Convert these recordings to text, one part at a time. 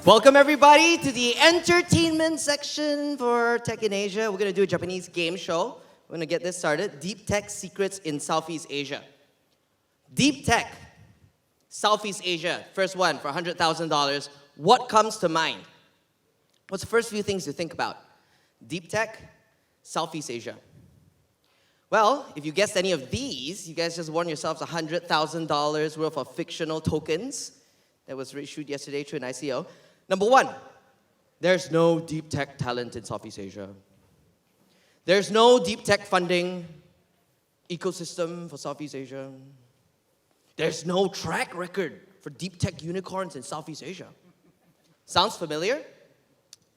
Welcome everybody to the entertainment section for Tech in Asia. We're going to do a Japanese game show. We're going to get this started. Deep Tech Secrets in Southeast Asia. Deep Tech, Southeast Asia. First one for $100,000. What comes to mind? What's the first few things to think about? Deep Tech, Southeast Asia. Well, if you guessed any of these, you guys just won yourselves $100,000 worth of fictional tokens that was issued yesterday through an ICO. Number one, there's no deep tech talent in Southeast Asia. There's no deep tech funding ecosystem for Southeast Asia. There's no track record for deep tech unicorns in Southeast Asia. Sounds familiar?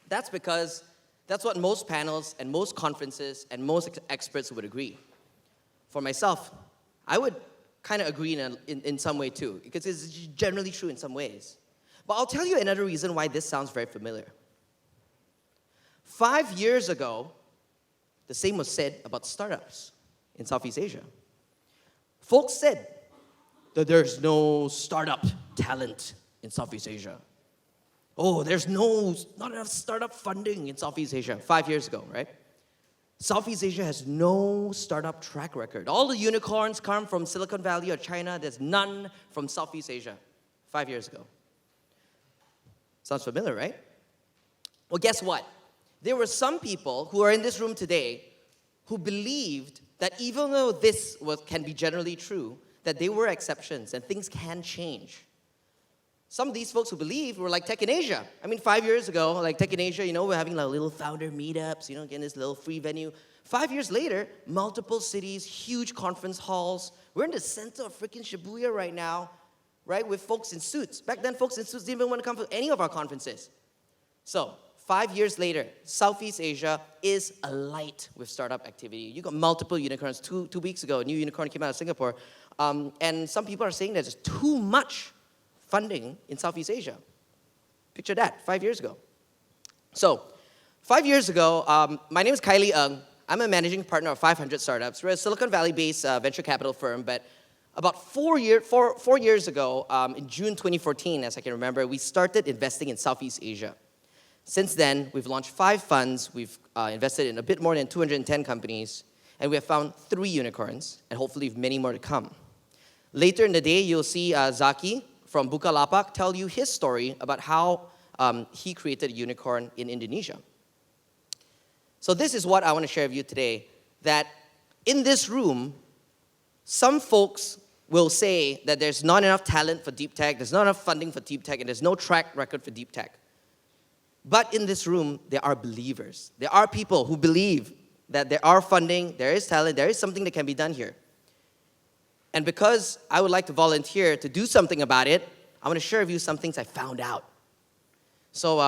That's because that's what most panels and most conferences and most experts would agree. For myself, I would kind of agree in some way too, because it's generally true in some ways. But I'll tell you another reason why this sounds very familiar. 5 years ago, the same was said about startups in Southeast Asia. Folks said that there's no startup talent in Southeast Asia. Oh, there's not enough startup funding in Southeast Asia 5 years ago, right? Southeast Asia has no startup track record. All the unicorns come from Silicon Valley or China. There's none from Southeast Asia 5 years ago. Sounds familiar, right? Well, guess what? There were some people who are in this room today who believed that even though this can be generally true, that there were exceptions and things can change. Some of these folks who believed were like Tech in Asia. I mean, 5 years ago, like Tech in Asia, we're having like little founder meetups, getting this little free venue. 5 years later, multiple cities, huge conference halls. We're in the center of freaking Shibuya right now, right, with folks in suits. Back then, folks in suits didn't even want to come to any of our conferences. So, 5 years later, Southeast Asia is alight with startup activity. You got multiple unicorns. Two weeks ago, a new unicorn came out of Singapore. And some people are saying that there's too much funding in Southeast Asia. Picture that, 5 years ago. So, 5 years ago, my name is Khailee. I'm a managing partner of 500 Startups. We're a Silicon Valley-based venture capital firm, but about 4 years ago, in June 2014, as I can remember, we started investing in Southeast Asia. Since then, we've launched 5 funds, we've invested in a bit more than 210 companies, and we have found 3 unicorns, and hopefully many more to come. Later in the day, you'll see Zaki from Bukalapak tell you his story about how he created a unicorn in Indonesia. So this is what I want to share with you today, that in this room, some folks will say that there's not enough talent for deep tech, there's not enough funding for deep tech, and there's no track record for deep tech. But in this room, there are believers. There are people who believe that there are funding, there is talent, there is something that can be done here. And because I would like to volunteer to do something about it, I want to share with you some things I found out. So,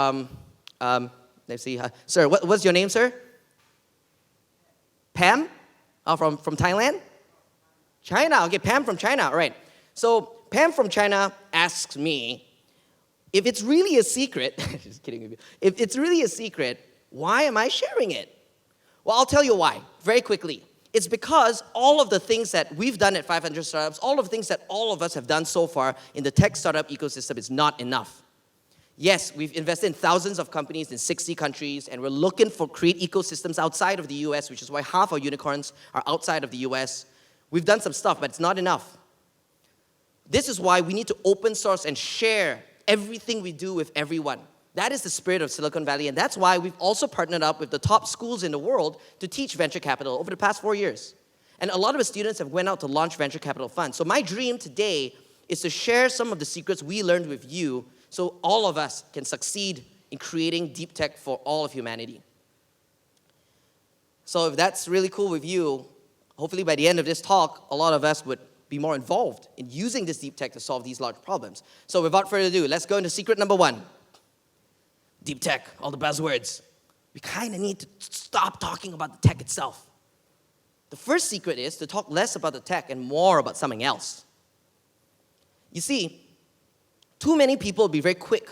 let's see. Sir, what's your name, sir? Pam? From Thailand? China. Okay, Pam from China. All right. So, Pam from China asks me, if it's really a secret, just kidding with you. If it's really a secret, why am I sharing it? Well, I'll tell you why, very quickly. It's because all of the things that we've done at 500 Startups, all of the things that all of us have done so far in the tech startup ecosystem is not enough. Yes, we've invested in thousands of companies in 60 countries, and we're looking for create ecosystems outside of the US, which is why half our unicorns are outside of the US. We've done some stuff, but it's not enough. This is why we need to open source and share everything we do with everyone. That is the spirit of Silicon Valley, and that's why we've also partnered up with the top schools in the world to teach venture capital over the past 4 years. And a lot of the students have went out to launch venture capital funds. So my dream today is to share some of the secrets we learned with you so all of us can succeed in creating deep tech for all of humanity. So if that's really cool with you, hopefully by the end of this talk, a lot of us would be more involved in using this deep tech to solve these large problems. So without further ado, let's go into secret number 1. Deep tech, all the buzzwords. We kind of need to stop talking about the tech itself. The first secret is to talk less about the tech and more about something else. You see, too many people will be very quick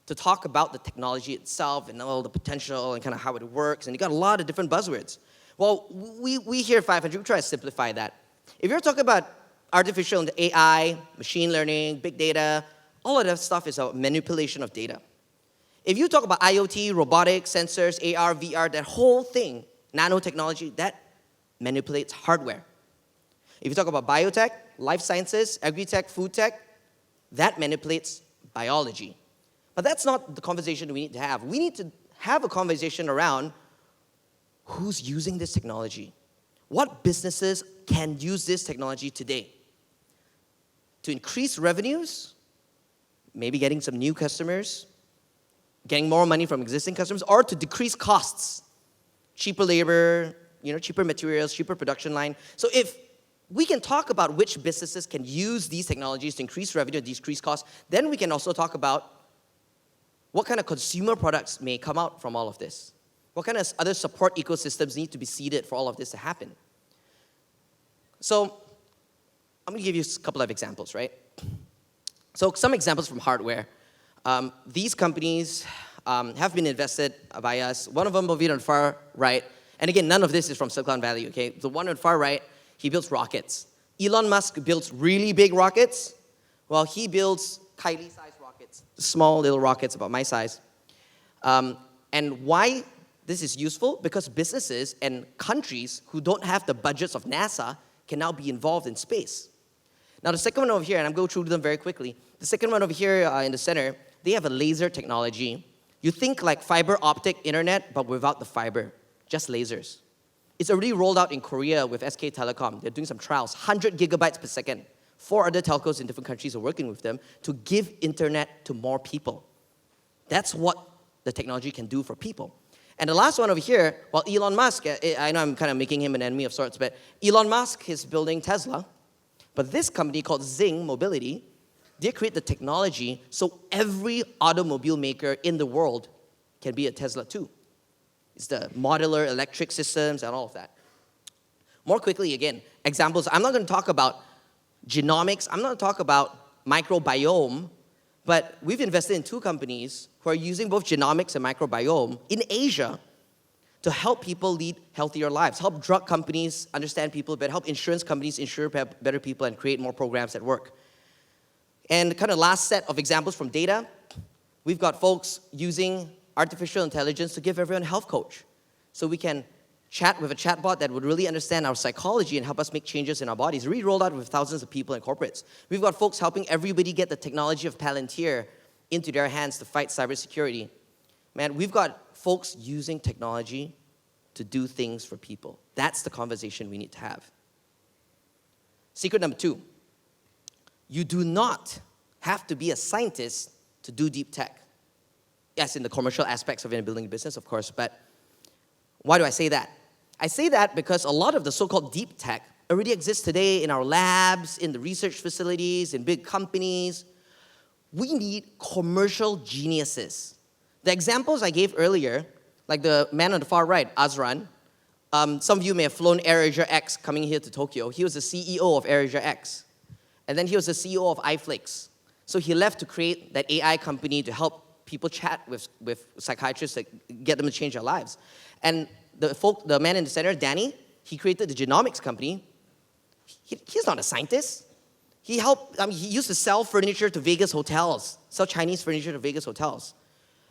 to talk about the technology itself and all the potential and kind of how it works, and you got a lot of different buzzwords. Well, we here at 500, we try to simplify that. If you're talking about artificial AI, machine learning, big data, all of that stuff is a manipulation of data. If you talk about IoT, robotics, sensors, AR, VR, that whole thing, nanotechnology, that manipulates hardware. If you talk about biotech, life sciences, agri-tech, food tech, that manipulates biology. But that's not the conversation we need to have. We need to have a conversation around who's using this technology. What businesses can use this technology today? To increase revenues, maybe getting some new customers, getting more money from existing customers, or to decrease costs. Cheaper labor, cheaper materials, cheaper production line. So if we can talk about which businesses can use these technologies to increase revenue and decrease costs, then we can also talk about what kind of consumer products may come out from all of this. What kind of other support ecosystems need to be seeded for all of this to happen? So I'm going to give you a couple of examples, right? So some examples from hardware. These companies have been invested by us. One of them will be on the far right. And again, none of this is from Silicon Valley, okay? The one on the far right, he builds rockets. Elon Musk builds really big rockets, while he builds Khailee-sized rockets, small little rockets about my size. And why this is useful? Because businesses and countries who don't have the budgets of NASA can now be involved in space. Now, the second one over here, and I'm going to go through them very quickly. The second one over here in the center, they have a laser technology. You think like fiber optic internet, but without the fiber, just lasers. It's already rolled out in Korea with SK Telecom. They're doing some trials, 100 gigabytes per second. 4 other telcos in different countries are working with them to give internet to more people. That's what the technology can do for people. And the last one over here, well, Elon Musk, I know I'm kind of making him an enemy of sorts, but Elon Musk is building Tesla. But this company called Zing Mobility, they create the technology so every automobile maker in the world can be a Tesla too. It's the modular electric systems and all of that. More quickly, again, examples. I'm not going to talk about genomics. I'm not going to talk about microbiome. But we've invested in 2 companies who are using both genomics and microbiome in Asia to help people lead healthier lives, help drug companies understand people better, help insurance companies insure better people and create more programs that work. And kind of last set of examples from data, we've got folks using artificial intelligence to give everyone a health coach. So we can chat with a chatbot that would really understand our psychology and help us make changes in our bodies. We rolled out with thousands of people and corporates. We've got folks helping everybody get the technology of Palantir into their hands to fight cybersecurity. Man, we've got folks using technology to do things for people. That's the conversation we need to have. Secret number 2, you do not have to be a scientist to do deep tech. Yes, in the commercial aspects of building a business, of course, but why do I say that? I say that because a lot of the so-called deep tech already exists today in our labs, in the research facilities, in big companies. We need commercial geniuses. The examples I gave earlier, like the man on the far right, Azran, some of you may have flown AirAsia X coming here to Tokyo. He was the CEO of AirAsia X. And then he was the CEO of iFlix. So he left to create that AI company to help people chat with psychiatrists to get them to change their lives. And the man in the center, Danny, he created the Genomics company. He's not a scientist. He used to sell furniture to Vegas hotels, sell Chinese furniture to Vegas hotels.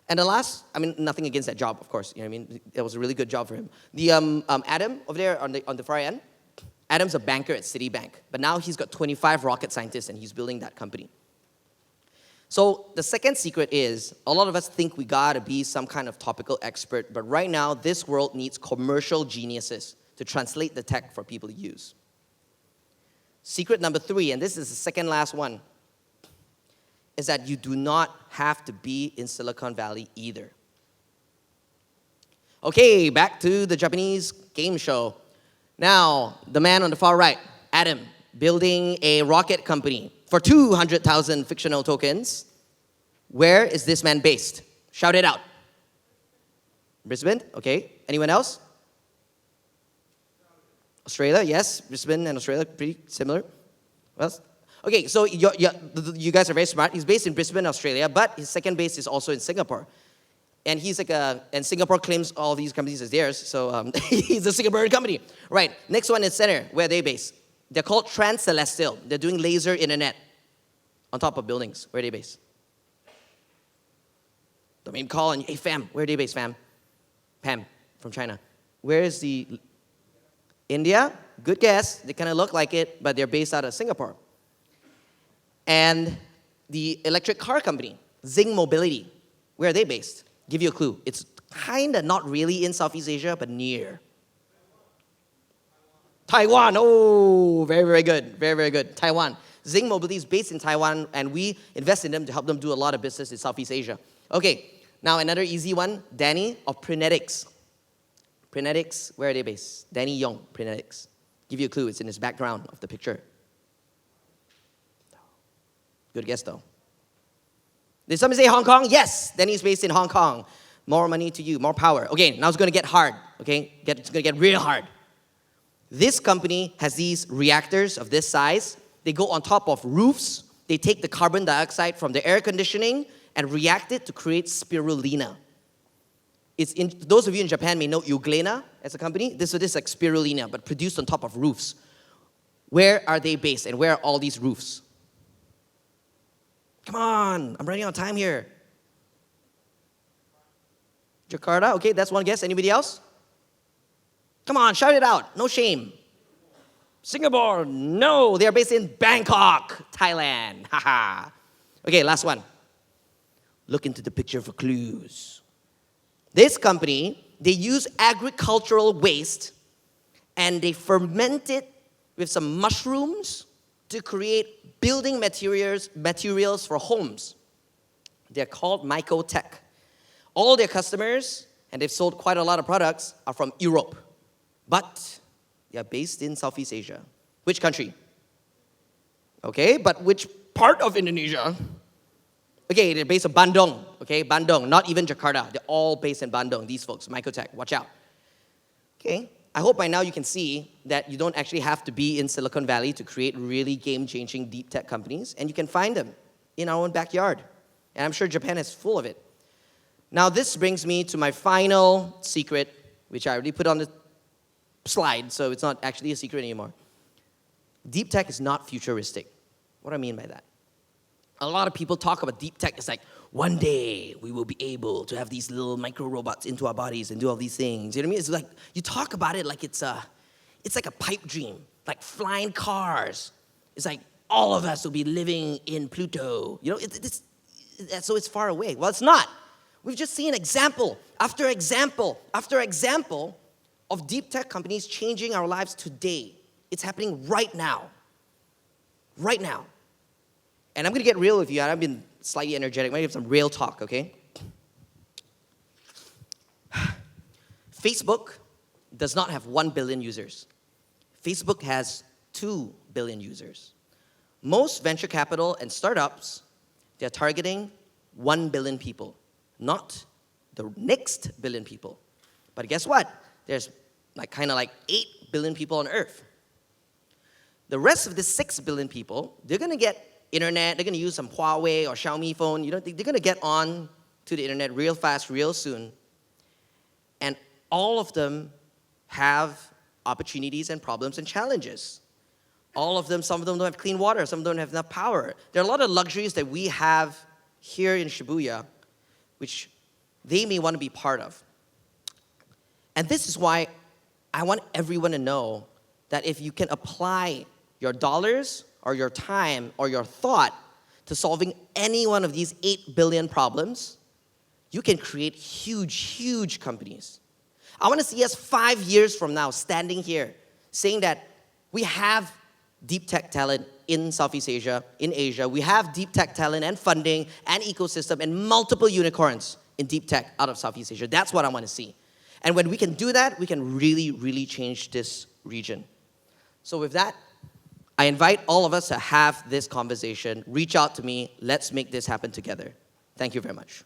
And the last, nothing against that job, of course. It was a really good job for him. The Adam over there on the far end, Adam's a banker at Citibank, but now he's got 25 rocket scientists and he's building that company. So the second secret is, a lot of us think we gotta be some kind of topical expert, but right now, this world needs commercial geniuses to translate the tech for people to use. Secret number 3, and this is the second last one, is that you do not have to be in Silicon Valley either. Okay, back to the Japanese game show. Now, the man on the far right, Adam, building a rocket company for 200,000 fictional tokens. Where is this man based? Shout it out. Brisbane? Okay. Anyone else? Australia, yes. Brisbane and Australia, pretty similar. Well, okay, so you guys are very smart. He's based in Brisbane, Australia, but his second base is also in Singapore. And he's and Singapore claims all these companies as theirs, so he's a Singaporean company. Right, next one is center, where are they based? They're called Trans-Celestial. They're doing laser internet on top of buildings. Where are they based? Don't make them call and, hey, fam, where are they based, fam? Pam, from China. Where is the... India? Good guess. They kind of look like it, but they're based out of Singapore. And the electric car company, Zing Mobility, where are they based? Give you a clue. It's kind of not really in Southeast Asia, but near. Taiwan. Oh, very, very good. Very, very good. Taiwan. Zing Mobility is based in Taiwan, and we invest in them to help them do a lot of business in Southeast Asia. Okay, now another easy one. Danny of Prenetics. Prenetics, where are they based? Danny Yong, Prenetics. Give you a clue. It's in his background of the picture. Good guess, though. Did somebody say Hong Kong? Yes, Danny's based in Hong Kong. More money to you, more power. Okay, now it's going to get hard. Okay, it's going to get real hard. This company has these reactors of this size. They go on top of roofs. They take the carbon dioxide from the air conditioning and react it to create spirulina. Those of you in Japan may know Euglena as a company. This is like spirulina, but produced on top of roofs. Where are they based, and where are all these roofs? Come on, I'm running out of time here. Jakarta, okay, that's one guess. Anybody else? Come on, shout it out, no shame. Singapore, no, they are based in Bangkok, Thailand. Haha. Okay, last one. Look into the picture for clues. This company, they use agricultural waste and they ferment it with some mushrooms to create building materials for homes. They're called Mycotech. All their customers, and they've sold quite a lot of products, are from Europe. But they are based in Southeast Asia. Which country? Okay, but which part of Indonesia? Okay, they're based in Bandung. Okay, Bandung, not even Jakarta. They're all based in Bandung, these folks, Mycotech, watch out. Okay, I hope by now you can see that you don't actually have to be in Silicon Valley to create really game-changing deep tech companies, and you can find them in our own backyard. And I'm sure Japan is full of it. Now this brings me to my final secret, which I already put on the slide, so it's not actually a secret anymore. Deep tech is not futuristic. What do I mean by that? A lot of people talk about deep tech. It's like, one day we will be able to have these little micro robots into our bodies and do all these things. You know what I mean? It's like, you talk about it like it's like a pipe dream, like flying cars. It's like all of us will be living in Pluto. You know, so it's far away. Well, it's not. We've just seen example after example after example of deep tech companies changing our lives today. It's happening right now. Right now. And I'm going to get real with you. I've been slightly energetic. I'm going to give some real talk, okay? Facebook does not have 1 billion users. Facebook has 2 billion users. Most venture capital and startups, they're targeting 1 billion people, not the next billion people. But guess what? There's kind of like 8 billion people on Earth. The rest of the 6 billion people, they're going to get internet, they're going to use some Huawei or Xiaomi phone. You know, they're going to get on to the internet real fast, real soon. And all of them have opportunities and problems and challenges. All of them, some of them don't have clean water, some of them don't have enough power. There are a lot of luxuries that we have here in Shibuya, which they may want to be part of. And this is why I want everyone to know that if you can apply your dollars or your time or your thought to solving any one of these 8 billion problems, you can create huge, huge companies. I want to see us 5 years from now standing here saying that we have deep tech talent in Southeast Asia, in Asia. We have deep tech talent and funding and ecosystem and multiple unicorns in deep tech out of Southeast Asia. That's what I want to see. And when we can do that, we can really, really change this region. So with that, I invite all of us to have this conversation. Reach out to me. Let's make this happen together. Thank you very much.